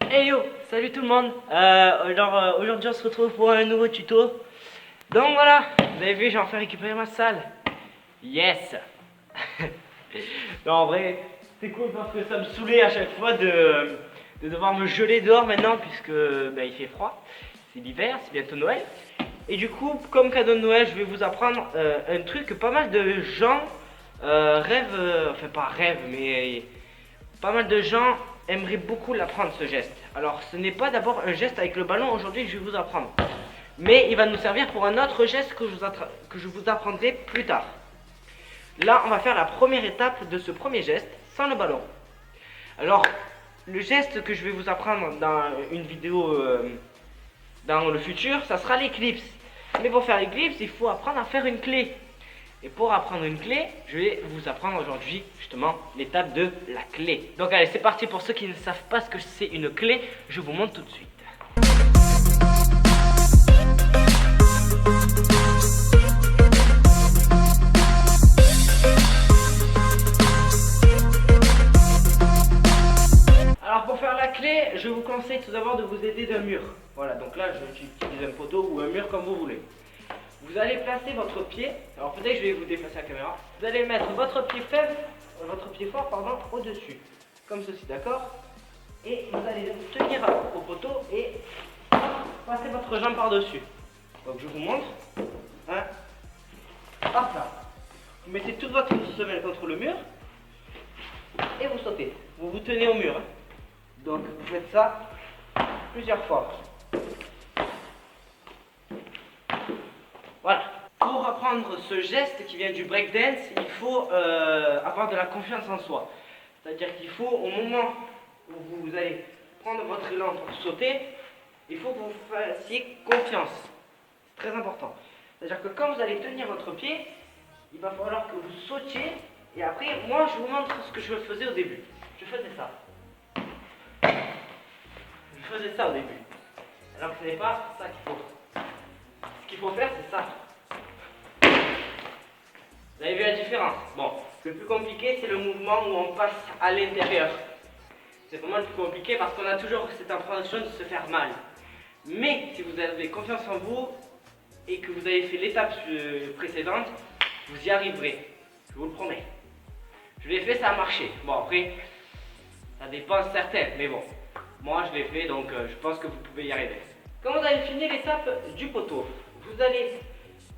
Hey yo, salut tout le monde. Aujourd'hui on se retrouve pour un nouveau tuto. Donc voilà, vous avez vu, j'ai enfin récupéré ma salle. Yes. Non, en vrai, c'est cool parce que ça me saoulait à chaque fois de devoir me geler dehors maintenant puisque il fait froid. C'est l'hiver, c'est bientôt Noël. Et du coup, comme cadeau de Noël, je vais vous apprendre un truc que pas mal de gens rêvent, enfin pas rêvent, mais pas mal de gens aimeraient beaucoup l'apprendre ce geste. Alors ce n'est pas d'abord un geste avec le ballon aujourd'hui que je vais vous apprendre. Mais il va nous servir pour un autre geste que je vous apprendrai plus tard. Là on va faire la première étape de ce premier geste sans le ballon. Alors le geste que je vais vous apprendre dans une vidéo dans le futur, ça sera l'éclipse. Mais pour faire l'éclipse, il faut apprendre à faire une clé. Et pour apprendre une clé, je vais vous apprendre aujourd'hui justement l'étape de la clé. Donc allez, c'est parti. Pour ceux qui ne savent pas ce que c'est une clé, je vous montre tout de suite. Alors pour faire la clé, je vous conseille tout d'abord de vous aider d'un mur. Voilà, donc là j'utilise un poteau ou un mur comme vous voulez. Vous allez placer votre pied, alors peut-être que je vais vous déplacer la caméra. Vous allez mettre votre pied faible, votre pied fort, pardon, au-dessus, comme ceci, d'accord? Et vous allez tenir au poteau et passer votre jambe par-dessus. Donc je vous montre. Hein? Hop là. Vous mettez toute votre semelle contre le mur et vous sautez. Vous vous tenez au mur. Hein? Donc vous faites ça plusieurs fois. Voilà. Pour apprendre ce geste qui vient du breakdance, il faut avoir de la confiance en soi. C'est-à-dire qu'il faut, au moment où vous allez prendre votre élan pour sauter, il faut que vous fassiez confiance. C'est très important. C'est-à-dire que quand vous allez tenir votre pied, il va falloir que vous sautiez. Et après, moi, je vous montre ce que je faisais au début. Je faisais ça. Je faisais ça au début. Alors que ce n'est pas ça qu'il faut. Ce qu'il faut faire, c'est ça. Vous avez vu la différence? Bon, le plus compliqué, c'est le mouvement où on passe à l'intérieur. C'est vraiment le plus compliqué parce qu'on a toujours cette impression de se faire mal. Mais si vous avez confiance en vous et que vous avez fait l'étape précédente, vous y arriverez. Je vous le promets. Je l'ai fait, ça a marché. Bon, après, ça dépend de certains, mais bon. Moi, je l'ai fait, donc je pense que vous pouvez y arriver. Quand vous avez fini l'étape du poteau, vous allez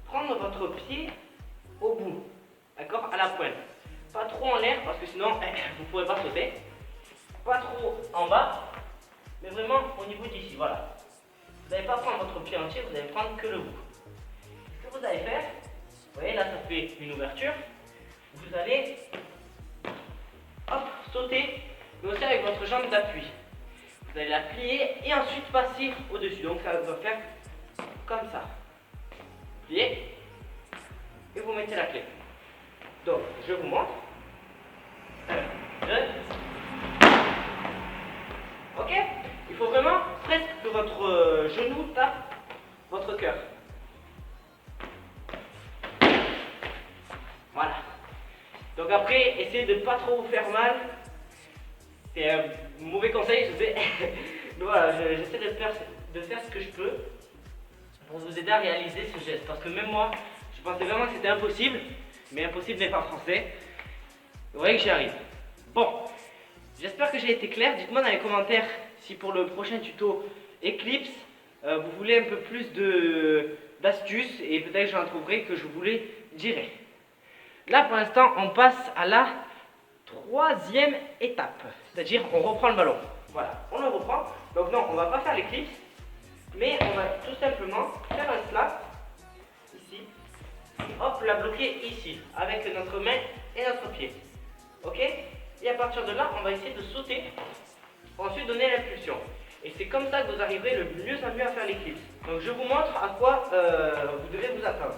prendre votre pied au bout, d'accord, à la pointe. Pas trop en l'air parce que sinon vous ne pourrez pas sauter. Pas trop en bas, mais vraiment au niveau d'ici, voilà. Vous n'allez pas prendre votre pied entier, vous allez prendre que le bout. Ce que vous allez faire, vous voyez là ça fait une ouverture. Vous allez hop, sauter, mais aussi avec votre jambe d'appui. Vous allez la plier et ensuite passer au-dessus. Donc ça va faire comme ça. Plier. Et vous mettez la clé. Donc, je vous montre. 1, 2. Ok? Il faut vraiment presque que votre genou tape votre cœur. Voilà. Donc après, essayez de ne pas trop vous faire mal. C'est un mauvais conseil, je sais. Donc voilà, j'essaie de faire ce que je peux pour vous aider à réaliser ce geste. Parce que même moi, je pensais vraiment que c'était impossible, mais impossible n'est pas français. Vous voyez que j'y arrive. Bon, j'espère que j'ai été clair. Dites-moi dans les commentaires si pour le prochain tuto Eclipse, vous voulez un peu plus d'astuces et peut-être que j'en trouverai que je vous les dirai. Là pour l'instant, on passe à la troisième étape, c'est-à-dire on reprend le ballon. Voilà, on le reprend. Donc non, on va pas faire l'éclipse, mais on va tout simplement faire un slap ici. Hop, la bloquer ici, avec notre main et notre pied. Ok? Et à partir de là, on va essayer de sauter, pour ensuite donner l'impulsion. Et c'est comme ça que vous arriverez le mieux à mieux à faire l'éclipse. Donc je vous montre à quoi vous devez vous attendre.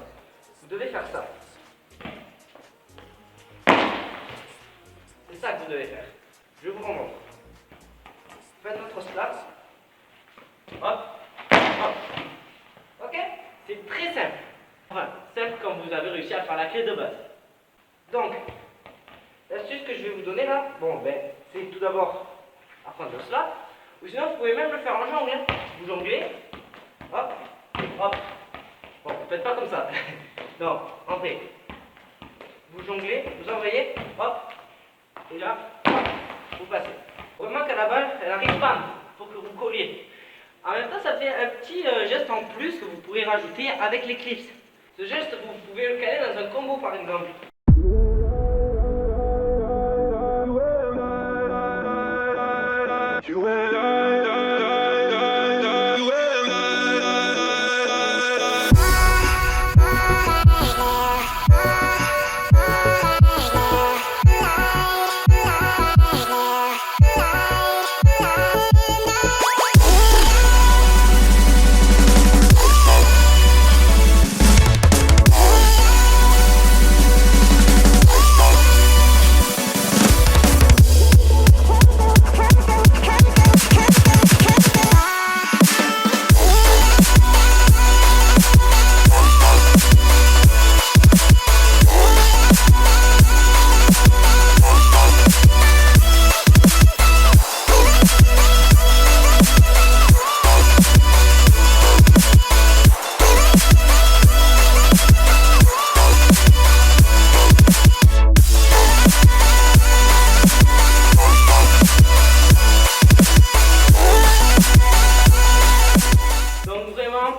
Vous devez faire ça. C'est ça que vous devez faire. Je vous remontre. Faites votre slap. Hop, hop. Ok? C'est très simple. Enfin, simple comme vous avez réussi à faire la clé de base. Donc, l'astuce que je vais vous donner là, c'est tout d'abord apprendre le slap. Ou sinon, vous pouvez même le faire en jongle. Hein. Vous jonglez. Hop, hop. Bon, faites pas comme ça. Non, entrez. Vous jonglez, vous envoyez, hop. Et là, hop, vous passez. Vraiment qu'à la balle, elle arrive pas. Il faut que vous colliez. En même temps, ça fait un petit geste en plus que vous pourrez rajouter avec les clips. Ce geste, vous pouvez le caler dans un combo par exemple.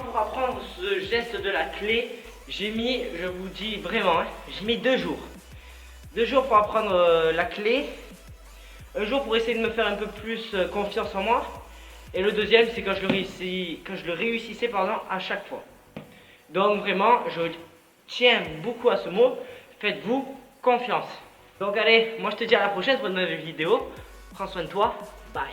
Pour apprendre ce geste de la clé, j'ai mis, je vous dis vraiment, hein, j'ai mis 2 jours. 2 jours pour apprendre la clé. Un jour pour essayer de me faire un peu plus confiance en moi. Et le deuxième, c'est quand je le réussissais pardon, à chaque fois. Donc vraiment, je tiens beaucoup à ce mot. Faites-vous confiance. Donc allez, moi je te dis à la prochaine pour une nouvelle vidéo. Prends soin de toi. Bye.